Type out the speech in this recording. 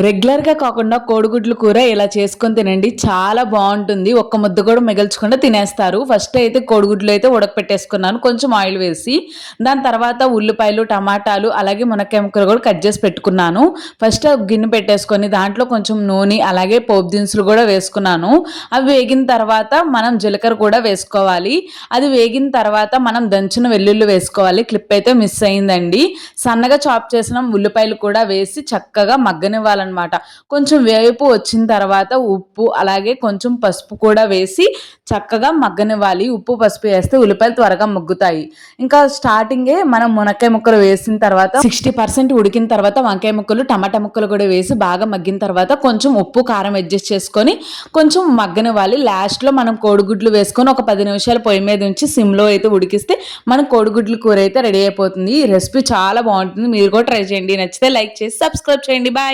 రెగ్యులర్‌గా కాకుండా కోడిగుడ్లు కూర ఇలా చేసుకొని తినండి. చాలా బావుంటుంది. ఒక్క ముద్ద కూడా మిగల్చకుండా తినేస్తారు. ఫస్ట్ అయితే కోడిగుడ్లు అయితే ఉడకపెట్టేసుకున్నాను కొంచెం ఆయిల్ వేసి. దాని తర్వాత ఉల్లిపాయలు, టమాటాలు అలాగే మునక్కాయ ముక్కలు కూడా కట్ చేసి పెట్టుకున్నాను. ఫస్ట్ గిన్నె పెట్టేసుకొని దాంట్లో కొంచెం నూనె అలాగే పోపు దినుసులు కూడా వేసుకున్నాను. అవి వేగిన తర్వాత మనం జీలకర్ర కూడా వేసుకోవాలి. అది వేగిన తర్వాత మనం దంచిన వెల్లుల్లి వేసుకోవాలి. క్లిప్ అయితే మిస్ అయిందండి. సన్నగా చాప్ చేసిన ఉల్లిపాయలు కూడా వేసి చక్కగా మగ్గనివ్వాలన్నమాట. కొంచెం వేపు వచ్చిన తర్వాత ఉప్పు అలాగే కొంచెం పసుపు కూడా వేసి చక్కగా మగ్గనివ్వాలి. ఉప్పు పసుపు వేస్తే ఉల్లిపాయలు త్వరగా మగ్గుతాయి. ఇంకా స్టార్టింగే మనం మునక్కాయ ముక్కలు వేసిన తర్వాత 60% ఉడికిన తర్వాత వంకాయ ముక్కలు టమాటా ముక్కలు కూడా వేసి బాగా మగ్గిన తర్వాత కొంచెం ఉప్పు కారం అడ్జస్ట్ చేసుకొని కొంచెం మగ్గనివ్వాలి. లాస్ట్లో మనం కోడిగుడ్లు వేసుకొని ఒక 10 నిమిషాలు పొయ్యి మీద ఉంచి సిమ్లో అయితే ఉడికిస్తే మన కోడిగుడ్లు కూర అయితే రెడీ అయిపోతుంది. ఈ రెసిపీ చాలా బాగుంటుంది. మీరు కూడా ట్రై చేయండి. నచ్చితే లైక్ చేసి సబ్స్క్రైబ్ చేయండి. బాయ్.